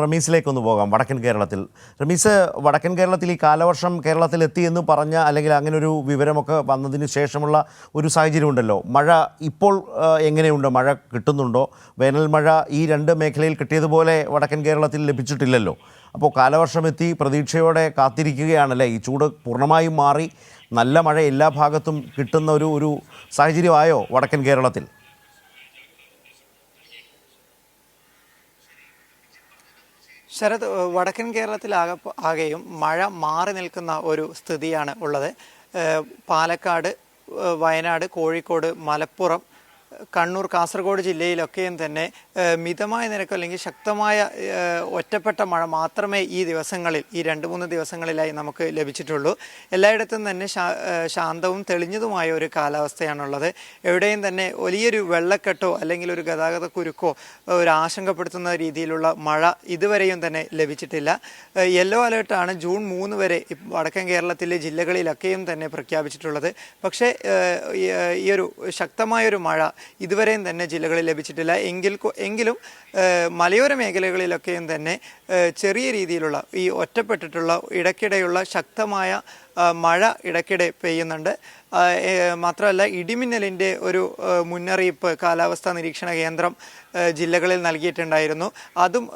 റമീസിലേക്കൊന്ന് പോകാം. വടക്കൻ കേരളത്തിൽ റമീസ്, വടക്കൻ കേരളത്തിൽ ഈ കാലവർഷം കേരളത്തിലെത്തി എന്ന് പറഞ്ഞ അല്ലെങ്കിൽ അങ്ങനെ ഒരു വിവരമൊക്കെ വന്നതിന് ശേഷമുള്ള ഒരു സാഹചര്യമുണ്ടല്ലോ. മഴ ഇപ്പോൾ എങ്ങനെയുണ്ട്? മഴ കിട്ടുന്നുണ്ടോ? വേനൽ മഴ ഈ രണ്ട് മേഖലയിൽ കിട്ടിയതുപോലെ വടക്കൻ കേരളത്തിൽ ലഭിച്ചിട്ടില്ലല്ലോ. അപ്പോൾ കാലവർഷം എത്തി, പ്രതീക്ഷയോടെ കാത്തിരിക്കുകയാണല്ലേ. ഈ ചൂട് പൂർണ്ണമായും മാറി നല്ല മഴ എല്ലാ ഭാഗത്തും കിട്ടുന്ന ഒരു സാഹചര്യമായോ വടക്കൻ കേരളത്തിൽ? ശരത്, വടക്കൻ കേരളത്തിൽ ആകെയും മഴ മാറി നിൽക്കുന്ന ഒരു സ്ഥിതിയാണ് ഉള്ളത്. പാലക്കാട്, വയനാട്, കോഴിക്കോട്, മലപ്പുറം, കണ്ണൂർ, കാസർഗോഡ് ജില്ലയിലൊക്കെയും തന്നെ മിതമായ നിരക്ക് അല്ലെങ്കിൽ ശക്തമായ ഒറ്റപ്പെട്ട മഴ മാത്രമേ ഈ ദിവസങ്ങളിൽ, ഈ 2-3 ദിവസങ്ങളിലായി നമുക്ക് ലഭിച്ചിട്ടുള്ളൂ. എല്ലായിടത്തും തന്നെ ശാന്തവും തെളിഞ്ഞതുമായ ഒരു കാലാവസ്ഥയാണുള്ളത്. എവിടെയും തന്നെ വലിയൊരു വെള്ളക്കെട്ടോ അല്ലെങ്കിൽ ഒരു ഗതാഗത കുരുക്കോ ഒരു ആശങ്കപ്പെടുത്തുന്ന രീതിയിലുള്ള മഴ ഇതുവരെയും തന്നെ ലഭിച്ചിട്ടില്ല. യെല്ലോ അലേർട്ടാണ് ജൂൺ 3 വരെ വടക്കൻ കേരളത്തിലെ ജില്ലകളിലൊക്കെയും തന്നെ പ്രഖ്യാപിച്ചിട്ടുള്ളത്. പക്ഷേ ഈ ഒരു ശക്തമായൊരു മഴ ഇതുവരെയും തന്നെ ജില്ലകളിൽ ലഭിച്ചിട്ടില്ല. എങ്കിലും മലയോര മേഖലകളിലൊക്കെയും തന്നെ ചെറിയ രീതിയിലുള്ള ഈ ഒറ്റപ്പെട്ടിട്ടുള്ള ഇടയ്ക്കിടെയുള്ള ശക്തമായ മഴ ഇടയ്ക്കിടെ പെയ്യുന്നുണ്ട്. മാത്രമല്ല, ഇടിമിന്നലിൻ്റെ ഒരു മുന്നറിയിപ്പ് കാലാവസ്ഥാ നിരീക്ഷണ കേന്ദ്രം ജില്ലകളിൽ നൽകിയിട്ടുണ്ടായിരുന്നു. അതും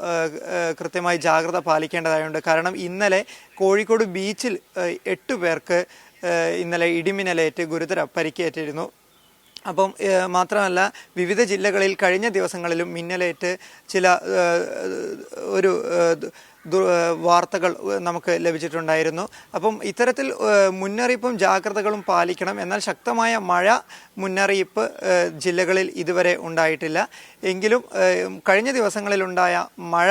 കൃത്യമായി ജാഗ്രത പാലിക്കേണ്ടതായുണ്ട്. കാരണം ഇന്നലെ കോഴിക്കോട് ബീച്ചിൽ 8 പേർക്ക് ഇന്നലെ ഇടിമിന്നലേറ്റ് ഗുരുതര പരിക്കേറ്റിരുന്നു. അപ്പം മാത്രമല്ല, വിവിധ ജില്ലകളിൽ കഴിഞ്ഞ ദിവസങ്ങളിലും മിന്നലേറ്റ് ചില വാർത്തകൾ നമുക്ക് ലഭിച്ചിട്ടുണ്ടായിരുന്നു. അപ്പം ഇത്തരത്തിൽ മുന്നറിയിപ്പും ജാഗ്രതകളും പാലിക്കണം. എന്നാൽ ശക്തമായ മഴ മുന്നറിയിപ്പ് ജില്ലകളിൽ ഇതുവരെ ഉണ്ടായിട്ടില്ല. എങ്കിലും കഴിഞ്ഞ ദിവസങ്ങളിലുണ്ടായ മഴ,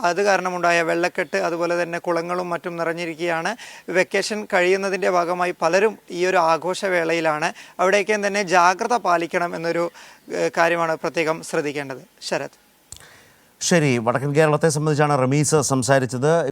അത് കാരണമുണ്ടായ വെള്ളക്കെട്ട്, അതുപോലെ തന്നെ കുളങ്ങളും മറ്റും നിറഞ്ഞിരിക്കുകയാണ്. വെക്കേഷൻ കഴിയുന്നതിൻ്റെ ഭാഗമായി പലരും ഈ ഒരു ആഘോഷവേളയിലാണ്. അവിടേക്കും തന്നെ ജാഗ്രത പാലിക്കണം എന്നൊരു കാര്യമാണ് പ്രത്യേകം ശ്രദ്ധിക്കേണ്ടത്. ശരത്. ശരി, വടക്കൻ കേരളത്തെ സംബന്ധിച്ചാണ് റമീസ് സംസാരിച്ചത്.